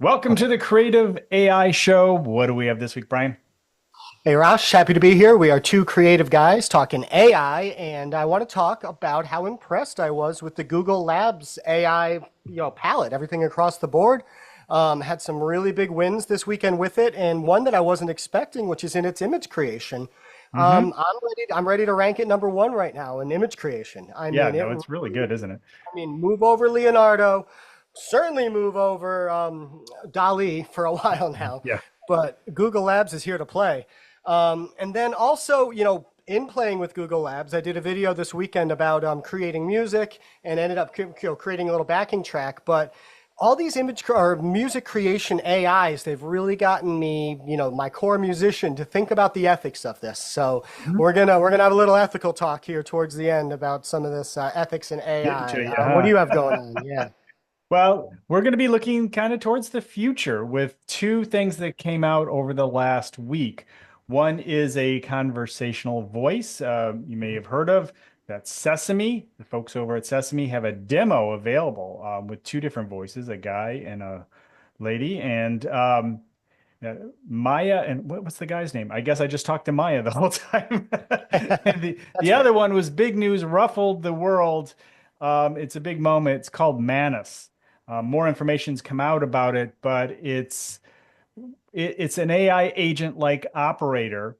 Welcome to the Creative AI Show. What do we have this week, Brian? Hey Rosh, happy to be here. We are two creative guys talking AI, and I want to talk about how impressed I was with the Google Labs AI, palette, everything across the board. Had some really big wins this weekend with it, and one that I wasn't expecting, which is in its image creation. Hmm. I'm ready to rank it number one right now in image creation. Yeah, no, it's really good, isn't it? Move over Leonardo, certainly move over Dali for a while now, Yeah. but Google Labs is here to play. And then also, in playing with Google Labs, I did a video this weekend about creating music and ended up creating a little backing track. But all these or music creation AIs, they've really gotten me, my core musician, to think about the ethics of this. So Mhm. we're gonna have a little ethical talk here towards the end about some of this ethics in Get into AI. it, What do yeah. you have going on? Yeah. Well, we're going to be looking kind of towards the future with two things that came out over the last week. One is a conversational voice you may have heard of. That's Sesame. The folks over at Sesame have a demo available with two different voices, a guy and a lady. And uh, Maya, and what's the guy's name? I guess I just talked to Maya the whole time. And That's the fair. other one was big news, ruffled the world. It's a big moment. It's called Manus. More information's come out about it, but it's an AI agent like operator.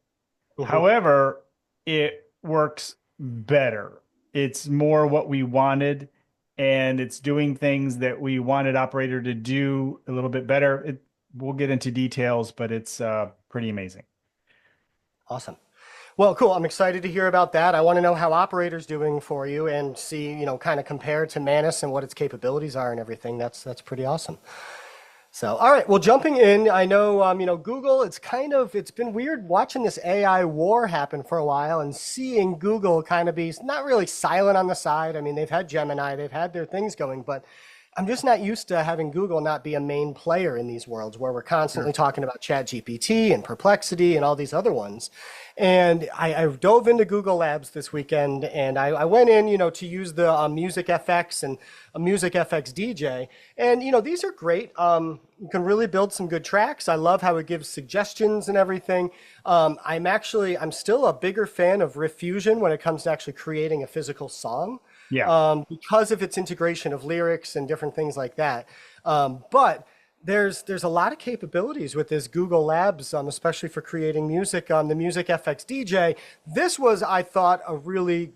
Mhm. However, it works better. It's more what we wanted, and it's doing things that we wanted operator to do a little bit better. We'll get into details, but it's pretty amazing. Awesome. Well, cool. I'm excited to hear about that. I want to know how Operator's doing for you and see, kind of compare to Manus and what its capabilities are and everything. That's pretty awesome. So, all right. Well, jumping in, I know, Google. It's been weird watching this AI war happen for a while and seeing Google kind of be not really silent on the side. I mean, they've had Gemini, they've had their things going, but I'm just not used to having Google not be a main player in these worlds where we're constantly Sure. talking about ChatGPT and Perplexity and all these other ones. And I dove into Google Labs this weekend, and I went in, to use the Music FX and a Music FX DJ. And, these are great. You can really build some good tracks. I love how it gives suggestions and everything. I'm still a bigger fan of Riff Fusion when it comes to actually creating a physical song, Yeah. because of its integration of lyrics and different things like that. But there's a lot of capabilities with this Google Labs, especially for creating music. The Music FX DJ. I thought,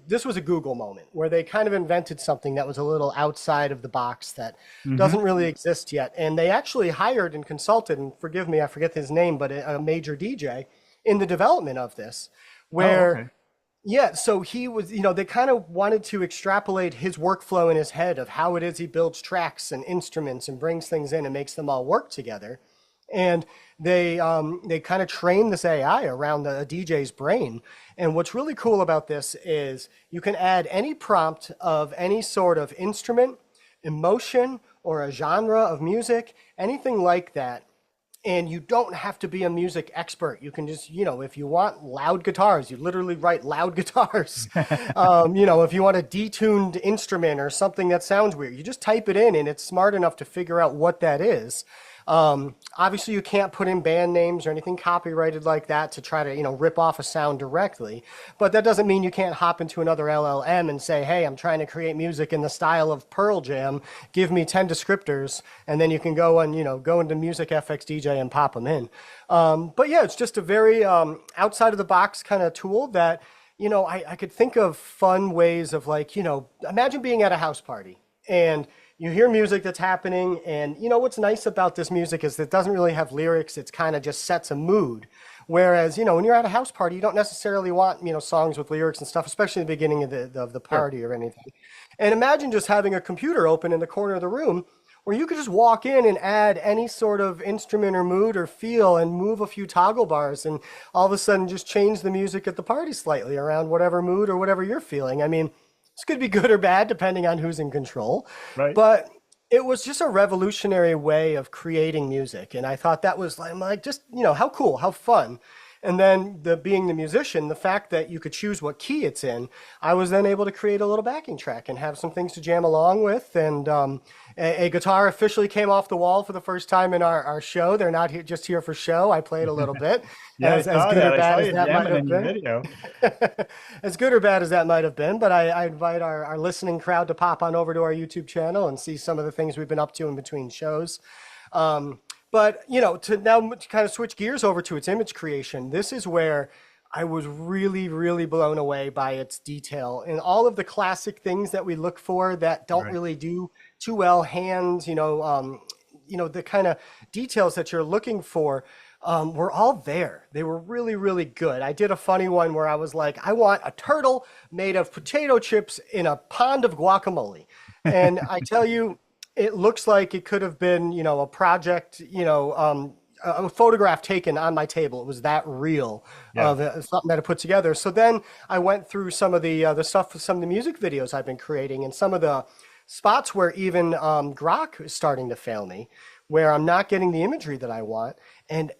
this was a Google moment where they kind of invented something that was a little outside of the box that Hmm. doesn't really exist yet. And they actually hired and consulted, and forgive me, I forget his name, but a major DJ in the development of this, Oh, where okay. yeah, so he was, they kind of wanted to extrapolate his workflow in his head of how it is he builds tracks and instruments and brings things in and makes them all work together. And they kind of train this AI around a DJ's brain. And what's really cool about this is you can add any prompt of any sort of instrument, emotion, or a genre of music, anything like that, and you don't have to be a music expert. You can just, if you want loud guitars, you literally write loud guitars. If you want a detuned instrument or something that sounds weird, you just type it in and it's smart enough to figure out what that is. Obviously, you can't put in band names or anything copyrighted like that to try to, rip off a sound directly. But that doesn't mean you can't hop into another LLM and say, hey, I'm trying to create music in the style of Pearl Jam. Give me 10 descriptors. And then you can go and, go into Music FX DJ and pop them in. But yeah, it's just a very outside of the box kind of tool that, I could think of fun ways of like, imagine being at a house party and you hear music that's happening, and what's nice about this music is that it doesn't really have lyrics. It's kind of just sets a mood. Whereas, when you're at a house party, you don't necessarily want, songs with lyrics and stuff, especially in the beginning of the Sure. party or anything. And imagine just having a computer open in the corner of the room where you could just walk in and add any sort of instrument or mood or feel and move a few toggle bars and all of a sudden just change the music at the party slightly around whatever mood or whatever you're feeling. I mean, this could be good or bad depending on who's in control, Right. but it was just a revolutionary way of creating music. And I thought that was like just, how cool, how fun. And then being the musician, the fact that you could choose what key it's in, I was then able to create a little backing track and have some things to jam along with. And a guitar officially came off the wall for the first time in our show. They're not here, just here for show. I played a little bit, Yeah, I as saw good or that. I bad saw as you that might jamming have in your been. video. As good or bad as that might have been, but I invite our listening crowd to pop on over to our YouTube channel and see some of the things we've been up to in between shows. But to now to kind of switch gears over to its image creation, this is where I was really, really blown away by its detail and all of the classic things that we look for that don't Right. really do too well. Hands, the kind of details that you're looking for were all there. They were really, really good. I did a funny one where I was like, I want a turtle made of potato chips in a pond of guacamole. And I tell you, it looks like it could have been, a project, a photograph taken on my table. It was that real Yeah. of something that I put together. So then I went through some of the stuff, some of the music videos I've been creating, and some of the spots where even Grok is starting to fail me, where I'm not getting the imagery that I want. And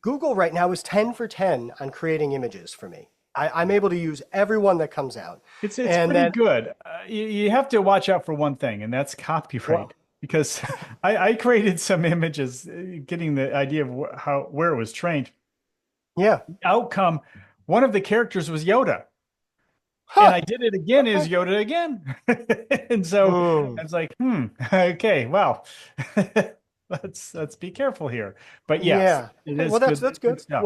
Google right now is 10 for 10 on creating images for me. I'm able to use every one that comes out. It's And pretty then, good. You have to watch out for one thing, and that's well, copyright. Because I created some images, getting the idea of where it was trained. yeah. Outcome, one of the characters was Yoda, and Huh. I did it again as Okay. Yoda again. And so Hmm. I was like, okay, well, let's be careful here. But yes, Yeah. it Okay. is Well, that's good that's good good. stuff.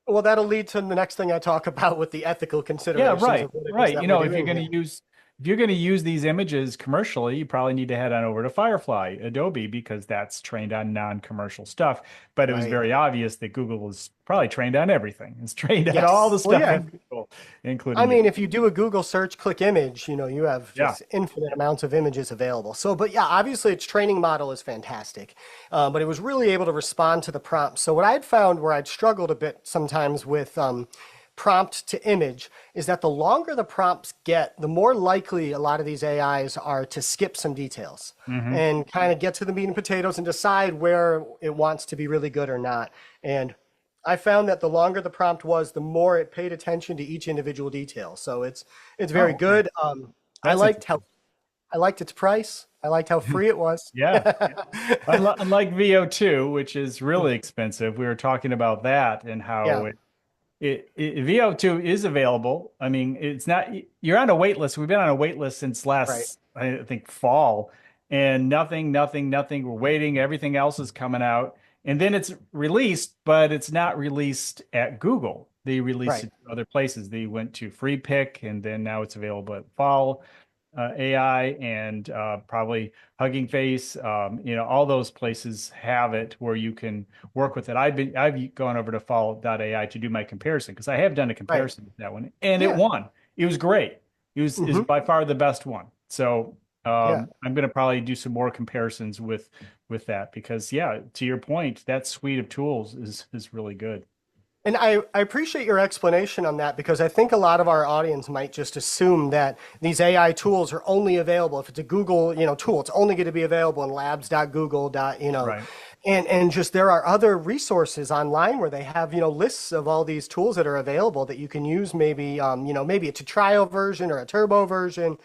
Well, that'll lead to the next thing I talk about with the ethical Yeah, considerations right, of what it is right. that we're If you're doing going here. to use these images commercially, you probably need to head on over to Firefly, Adobe, because that's trained on non-commercial stuff. But it was Right. very obvious that Google is probably trained on everything. It's trained on all Yes. the Well, stuff yeah. in Google, I including it. mean, if you do a Google search, click image, you have Yeah. just infinite amounts of images available. So, but yeah, obviously its training model is fantastic, but it was really able to respond to the prompts. So what I'd found where I'd struggled a bit sometimes with prompt to image is that the longer the prompts get, the more likely a lot of these AIs are to skip some details Hmm. and kind of get to the meat and potatoes and decide where it wants to be really good or not. And I found that the longer the prompt was, the more it paid attention to each individual detail. So it's very Oh, okay. good. I That's liked how interesting. I liked its price. I liked how free it was. Yeah. Unlike VO2, which is really expensive, we were talking about that and how Yeah, VO2 is available. I mean, it's not, you're on a wait list. We've been on a wait list since right, last, I think, fall, and nothing. We're waiting. Everything else is coming out. And then it's released, but it's not released at Google. They released right. it to other places. They went to Free Pick, and then now it's available at Fall AI and probably Hugging Face. All those places have it where you can work with it. I've gone over to Fall.ai to do my comparison because I have done a Right. comparison with that one, and it Yeah. won. It was great. It was is Hmm. by far the best one. So Yeah. I'm going to probably do some more comparisons with that because yeah, to your point, that suite of tools is really good. And I appreciate your explanation on that because I think a lot of our audience might just assume that these AI tools are only available if it's a Google, tool, it's only going to be available in labs.google. Right. And just there are other resources online where they have, lists of all these tools that are available that you can use maybe, maybe it's a trial version or a turbo version,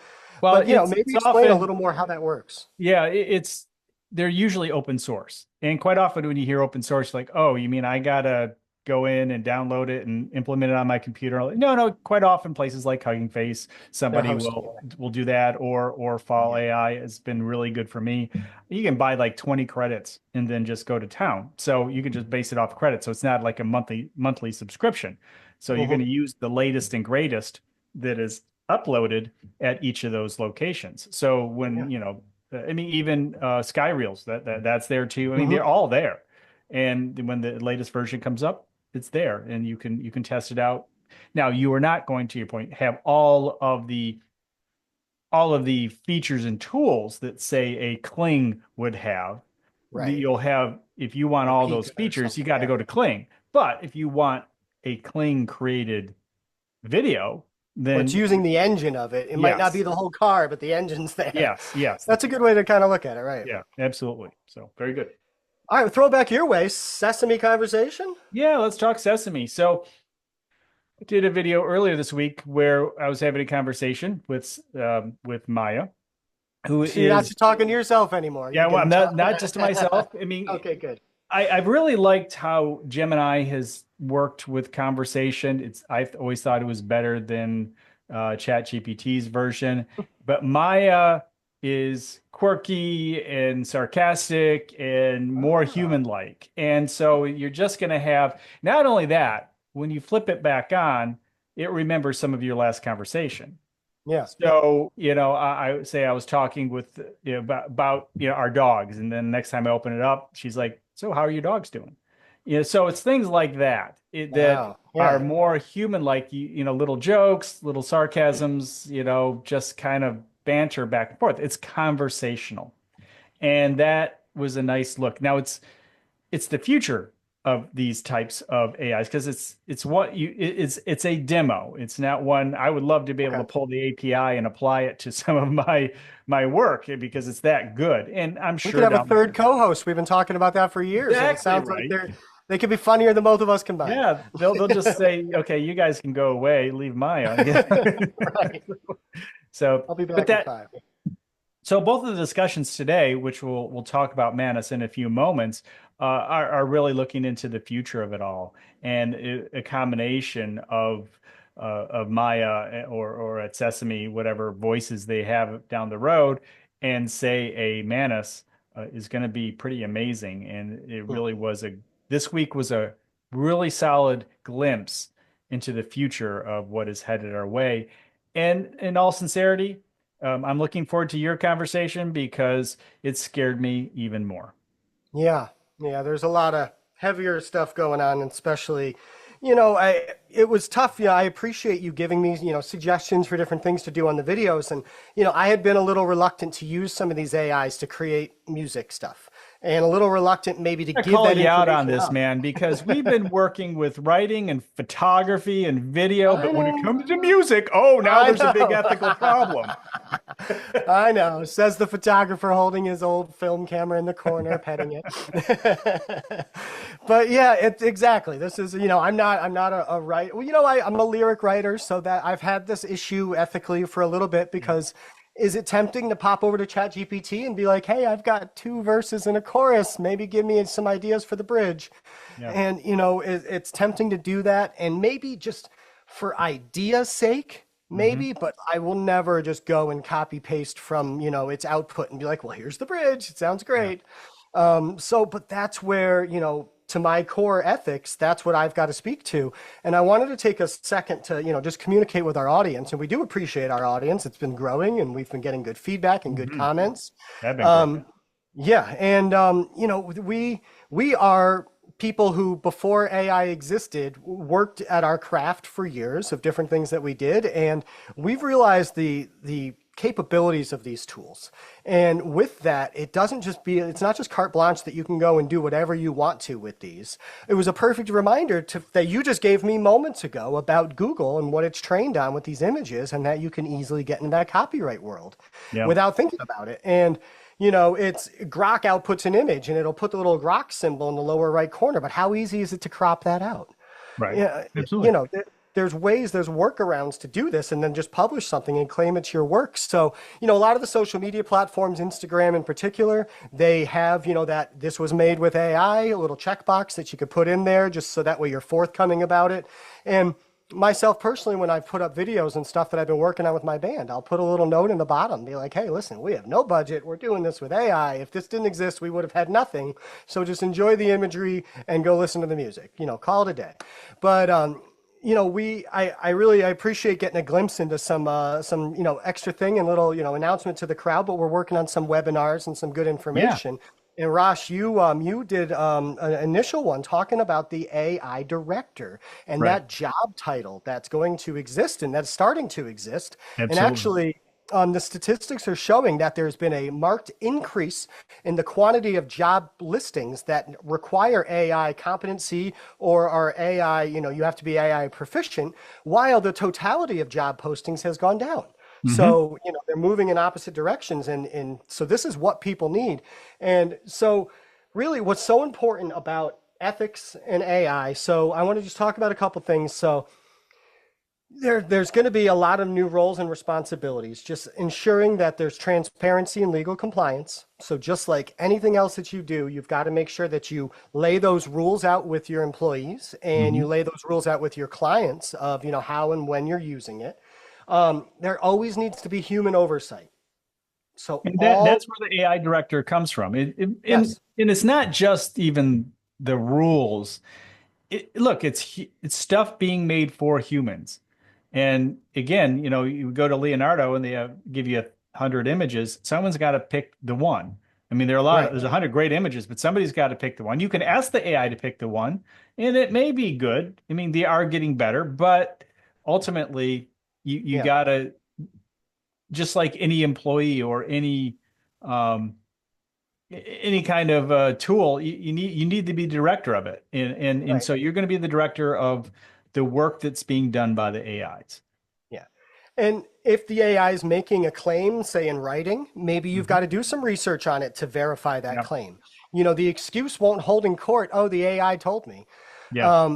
Well, but, it's maybe explain a often little more how that works. yeah, it's they're usually open source. And quite often when you hear open source, like, oh, you mean I gotta go in and download it and implement it on my computer? No, no, quite often places like Hugging Face, They're somebody hosting will it. will do that, or Fall Yeah. AI has been really good for me. You can buy like 20 credits and then just go to town. So you can just base it off credits. So it's not like a monthly subscription. So you're going Hmm. to use the latest and greatest that is uploaded at each of those locations. So Yeah. when, I mean, even Sky Reels that's there too. I mean, Hmm. they're all there, and when the latest version comes up, it's there, and you can test it out. Now, you are not going to your point have all of the features and tools that say a Kling would have. Right. You'll have if you want Or all those Pika or features, you something. got to Yeah. go to Kling. But if you want a Kling created video, Or it's then using the engine of it. It might not be yes, the whole car, but the engine's there. yes, yes, That's a good way to kind of look at it, right? yeah, absolutely. So very good. All right, throw it back your way. Sesame conversation. Yeah, let's talk Sesame. So I did a video earlier this week where I was having a conversation with Maya, who So you're not is just talking to yourself anymore. yeah, You well, I'm can not just to myself. I mean, Okay, good. I've really liked how Gemini has worked with conversation. I've always thought it was better than ChatGPT's version, but Maya is quirky and sarcastic and more Ah, human-like. And so you're just going to have not only that, when you flip it back on, it remembers some of your last conversation. yeah. So, I would say I was talking with about our dogs, and then next time I open it up, she's like, "So, how are your dogs doing?" So it's things like that that Wow. are Yeah. more human-like. Little jokes, little sarcasms, just kind of banter back and forth. It's conversational, and that was a nice look. Now it's the future of these types of AIs because it's a demo. It's not one I would love to be able Okay. to pull the API and apply it to some of my work because it's that good. And I'm We could sure have a down third co-host. We've been talking about that for years, and it exactly sounds like right. they could be funnier than both of us combined. Yeah, they'll just say, okay, you guys can go away, leave Maya. Right. So, I'll be but back in that 5. So both of the discussions today, which we'll talk about Manus in a few moments, are really looking into the future of it all and a combination of Maya or at Sesame, whatever voices they have down the road, and say a Manus is going to be pretty amazing. And it Hmm. really was this week was a really solid glimpse into the future of what is headed our way. And in all sincerity, I'm looking forward to your conversation because it scared me even more. Yeah, yeah, there's a lot of heavier stuff going on, and especially, it was tough. I appreciate you giving me, suggestions for different things to do on the videos. And, I had been a little reluctant to use some of these AIs to create music stuff and a little reluctant maybe to I give call that you out on information this, out. man, because we've been working with writing and photography and video, I but when it know. comes to music, oh, now I there's a big know. ethical problem. I know, says the photographer holding his old film camera in the corner, petting it. But yeah, exactly. This is, I'm not a writer. Well, I'm a lyric writer, so that I've had this issue ethically for a little bit Yeah. because is it tempting to pop over to ChatGPT and be like, hey, I've got 2 verses and a chorus, maybe give me some ideas for the bridge? Yeah. And, it's tempting to do that. And maybe just for idea's sake, Hmm. maybe, but I will never just go and copy paste from, its output and be like, well, here's the bridge. It sounds Yeah. great. But that's where, to my core ethics, that's what I've got to speak to. And I wanted to take a second to, just communicate with our audience. And we do appreciate our audience. It's been growing and we've been getting good feedback and good Hmm. comments. That'd been great. Um, yeah, and we are people who before AI existed worked at our craft for years of different things that we did, and we've realized the capabilities of these tools. And with that, it's not just carte blanche that you can go and do whatever you want to with these. It was a perfect reminder that you just gave me moments ago about Google and what it's trained on with these images, and that you can easily get into that copyright world Yeah. without thinking about it. And it's Grok outputs an image and it'll put the little Grok symbol in the lower right corner. But how easy is it to crop that out? Right. Yeah, Absolutely. there's ways, there's workarounds to do this and then just publish something and claim it's your work. So, a lot of the social media platforms, Instagram in particular, they have, that this was made with AI, a little checkbox that you could put in there just so that way you're forthcoming about it. And myself personally, when I've put up videos and stuff that I've been working on with my band, I'll put a little note in the bottom, be like, hey, listen, we have no budget. We're doing this with AI. If this didn't exist, we would have had nothing. So just enjoy the imagery and go listen to the music, call it a day. But, I appreciate getting a glimpse into some, extra thing and little, announcement to the crowd, but we're working on some webinars and some good Yeah. information. And Rosh, you did an initial one talking about the AI director and Right. that job title that's going to exist and that's starting to exist. And Absolutely. actually, the statistics are showing that there's been a marked increase in the quantity of job listings that require AI competency or are AI, you have to be AI proficient, while the totality of job postings has gone down. Hmm. So, they're moving in opposite directions. And so this is what people need. And so really what's so important about ethics and AI. So I want to just talk about a couple things. So there's going to be a lot of new roles and responsibilities, just ensuring that there's transparency and legal compliance. So just like anything else that you do, you've got to make sure that you lay those rules out with your employees and Mhm. you lay those rules out with your clients of, how and when you're using it. There always needs to be human oversight. So And all, that's where the AI director comes from. yes, And it's not just even the rules. Look, it's stuff being made for humans. And again, you go to Leonardo and they give you 100 images. Someone's got to pick the one. I mean, right, there's 100 great images, but somebody's got to pick the one. You can ask the AI to pick the one, and it may be good. I mean, they are getting better, but ultimately, you yeah, got to, just like any employee or um, any kind of tool, you need to be director of it, and right. so you're going to be the director of the work that's being done by the AIs. Yeah. And if the AI is making a claim, say in writing, maybe you've Mhm. got to do some research on it to verify that Yeah, claim. The excuse won't hold in court. Oh, the AI told me. yeah,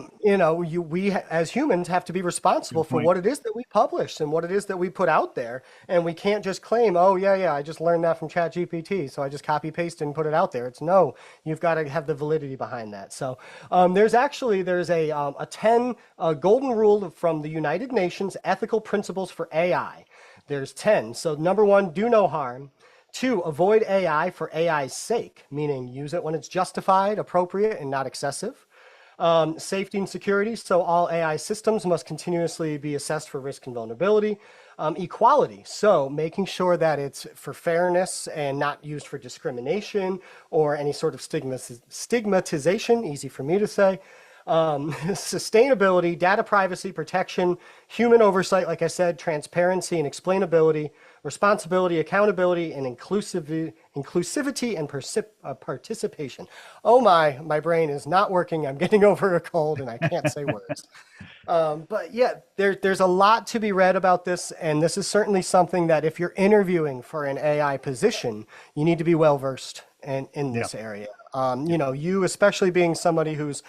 As humans have to be responsible good for point. what it is that we publish and what it is that we put out there. And we can't just claim, oh, yeah, yeah, I just learned that from ChatGPT. So I just copy paste and put it out there. It's no, you've got to have the validity behind that. So there's a 10 golden rule from the United Nations ethical principles for AI. There's 10. So number one, do no harm. Two, avoid AI for AI's sake, meaning use it when it's justified, appropriate, and not excessive. Safety and security. So all AI systems must continuously be assessed for risk and vulnerability. Equality. So making sure that it's for fairness and not used for discrimination or any sort of stigmatization, easy for me to say. Sustainability, data privacy protection, human oversight, like I said, transparency and explainability, responsibility, accountability, and inclusivity and participation. Oh my brain is not working. I'm getting over a cold and I can't say words. But yeah, there's a lot to be read about this, and this is certainly something that if you're interviewing for an AI position, you need to be well versed in Yeah, this area. yeah. You especially being somebody who's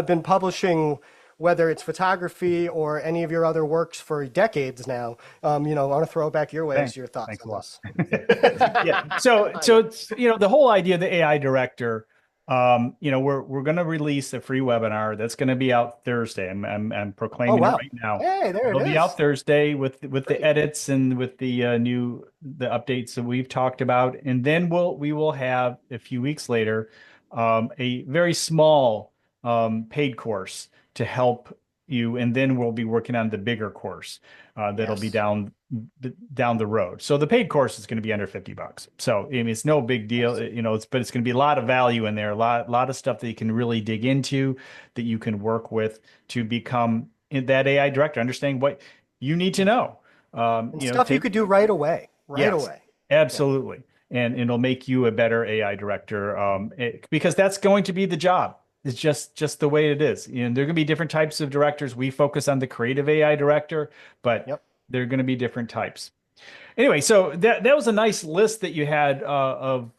been publishing, whether it's photography or any of your other works for decades now. I want to throw it back your way as Thanks. your thoughts Thanks a on lot. this. Yeah. So, I know. so it's, the whole idea of the AI director, we're going to release a free webinar that's going to be out Thursday. I'm Oh proclaiming it wow! right now. Hey, there it It'll be out is. Thursday with the Great. edits and with the the updates that we've talked about, and then we will have a few weeks later a very small paid course to help you, and then we'll be working on the bigger course that'll be Yes. down the road. So the paid course is going to be under $50. So I mean, it's no big deal, Yes. but it's going to be a lot of value in there, a lot of stuff that you can really dig into, that you can work with to become that AI director, understanding what you need to know. And stuff you Take could do right away. Right Yes, away. Yeah. absolutely. And it'll make you a better AI director because that's going to be the job. It's just the way it is. There are going to be different types of directors. We focus on the creative AI director, but Yep. there are going to be different types. Anyway, so that was a nice list that you had of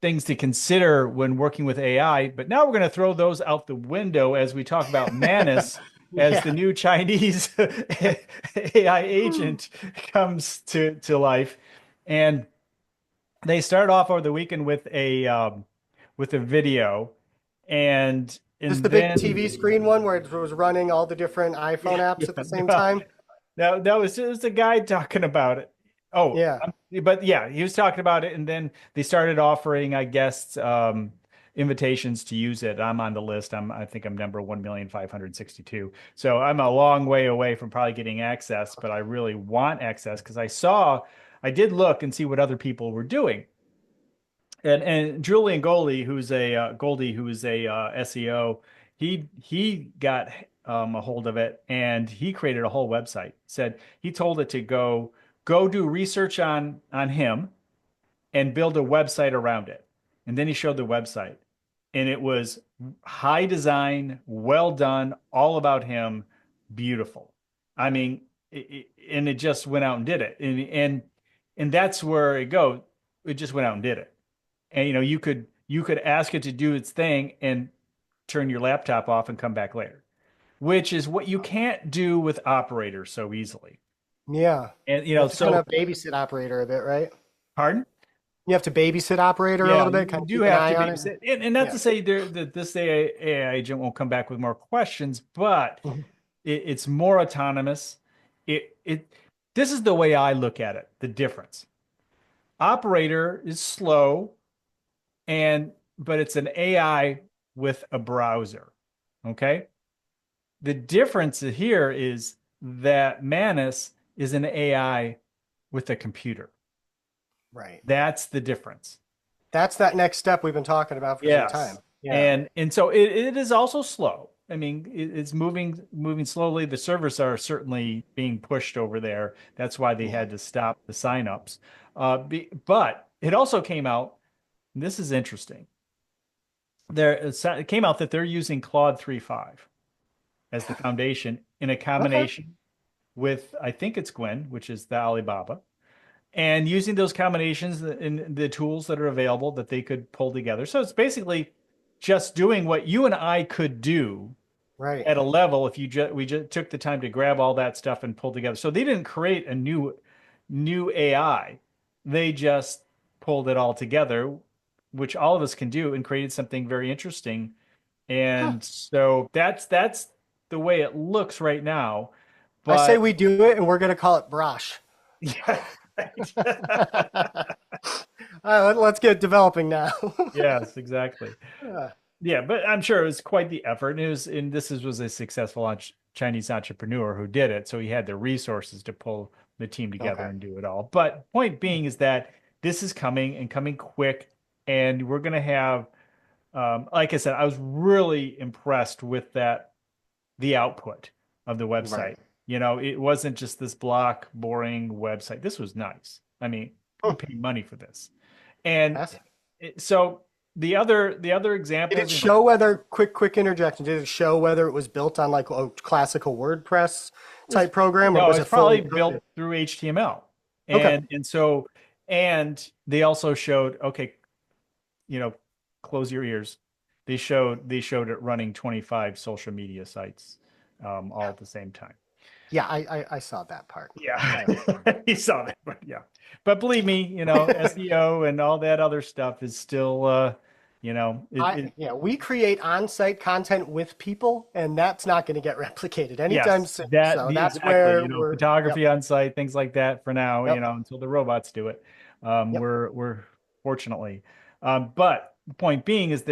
things to consider when working with AI. But now we're going to throw those out the window as we talk about Manus as Yeah. the new Chinese AI agent comes to life. And they started off over the weekend with a video, This and the big then TV screen one where it was running all the different iPhone yeah, apps at the same no, time? that was just a guy talking about it. Oh, Yeah. but yeah, he was talking about it, and then they started offering, I guess, invitations to use it. I'm on the list. I think I'm number 1,562,000. So I'm a long way away from probably getting access, but I really want access because I did look and see what other people were doing. And Julian Goldie, who is a SEO, he got a hold of it and he created a whole website. Said he told it to go do research on him and build a website around it. And then he showed the website, and it was high design, well done, all about him, beautiful. I mean, and it just went out and did it, and that's where it goes. It just went out and did it. And you could you could ask it to do its thing and turn your laptop off and come back later, which is what you can't do with operators so easily. Yeah. And You have to kind so of babysit operator a bit, right? pardon? You have to babysit operator a Yeah, little bit, you kind of do keep an have to eye on it. babysit, and not Yeah. to say that this AI agent won't come back with more questions, but Mhm. it's more autonomous. It this is the way I look at it. The difference. Operator is slow, and but it's an AI with a browser. Okay. The difference here is that Manus is an AI with a computer. Right. That's the difference. That's that next step we've been talking about for some time. Yes. Yeah. And so it is also slow. I mean, it's moving slowly. The servers are certainly being pushed over there. That's why they Yeah. had to stop the signups. But it also came out, and this is interesting. It came out that they're using Claude 3.5 as the foundation in a Okay. combination with, I think it's Gwen, which is the Alibaba, and using those combinations in the tools that are available that they could pull together. So it's basically just doing what you and I could do Right. at a level if we just took the time to grab all that stuff and pull together. So they didn't create a new AI. They just pulled it all together, which all of us can do, and created something very interesting. Huh. And so that's the way it looks right now. I say But we do it, and we're going to call it Brosh. yeah, right. Let's get developing now. Yes, exactly. Uh, Yeah, but I'm sure it was quite the effort. And was a successful Chinese entrepreneur who did it, so he had the resources to pull the team together okay. and do it all. But point being is that this is coming and coming quick, and we're going to have, like I said, I was really impressed with the output of the Right. website. It wasn't just this block, boring website. This was nice. I mean, Hmm. people paid money for this. And That's so the other Did it examples, show whether, quick interjection, did it show whether it was built on like a classical WordPress it's type program or no, was it's it fully probably coded? built through HTML. Okay. And they also showed, okay, you know, close your ears. They showed it running 25 social media sites all at the same time. Yeah, I saw that part. Yeah, Uh, he saw that, but yeah. But believe me, SEO and all that other stuff is still, yeah, we create on-site content with people, and that's not going to get replicated anytime yes, soon. that So the that's exactly, where we're, yep, photography on site, things like that for now, yep, until the robots do it. yep. We're fortunately, but the point being is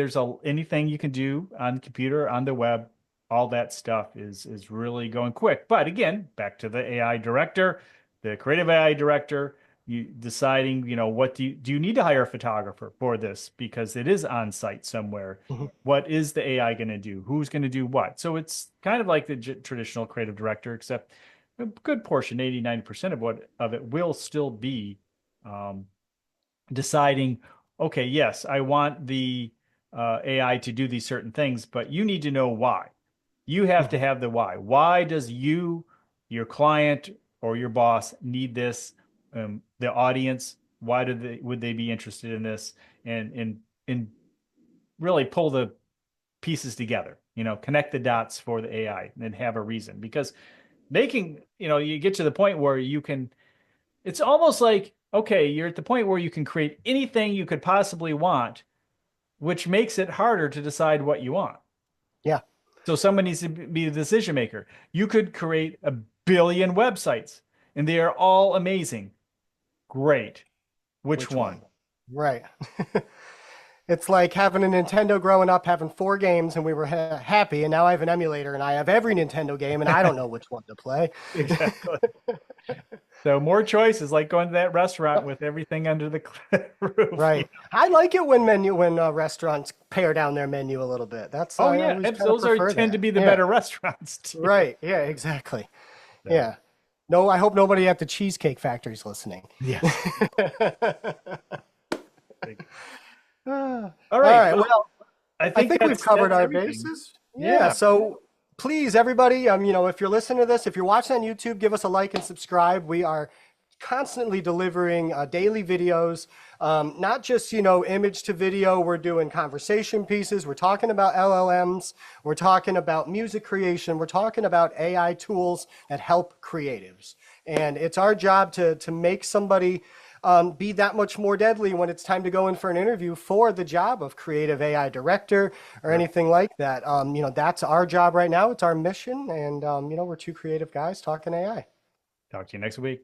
anything you can do on the computer, on the web, all that stuff is really going quick. But again, back to the AI director, the creative AI director, you deciding, what do you need to hire a photographer for this because it is on site somewhere? Mhm. What is the AI going to do? Who's going to do what? So it's kind of like the traditional creative director, except a good portion, 80, 90% of it will still be um, deciding, okay, yes, I want the AI to do these certain things, but you need to know why. You have to Mhm. have the why. Why does your client, or your boss need this? The audience, why would they be interested in this? And really pull the pieces together, connect the dots for the AI and have a reason because you get to the point where it's almost like, okay, you're at the point where you can create anything you could possibly want, which makes it harder to decide what you want. Yeah. So someone needs to be the decision maker. You could create a billion websites and they are all amazing. Great. Which Which one? one? Right. It's like having a Nintendo growing up, having four games, and we were happy, and now I have an emulator, and I have every Nintendo game, and I don't know which one to play. Exactly. So more choices, like going to that restaurant Yep. with everything under the roof. Right. I like it when restaurants pare down their menu a little bit. That's Oh I yeah, always kind of those are prefer tend to that. be the Yeah. better restaurants too. Right. Yeah. Exactly. So, Yeah. No, I hope nobody at the Cheesecake Factory is listening. yes. All All right. right. Well, Well, I I think think we've covered that's our everything. bases. Yeah. Yeah. So please, everybody, if you're listening to this, if you're watching on YouTube, give us a like and subscribe. We are constantly delivering daily videos, not just, image to video. We're doing conversation pieces. We're talking about LLMs. We're talking about music creation. We're talking about AI tools that help creatives. And it's our job to make somebody be that much more deadly when it's time to go in for an interview for the job of creative AI director or anything like that. That's our job right now. It's our mission. And, we're two creative guys talking AI. Talk to you next week.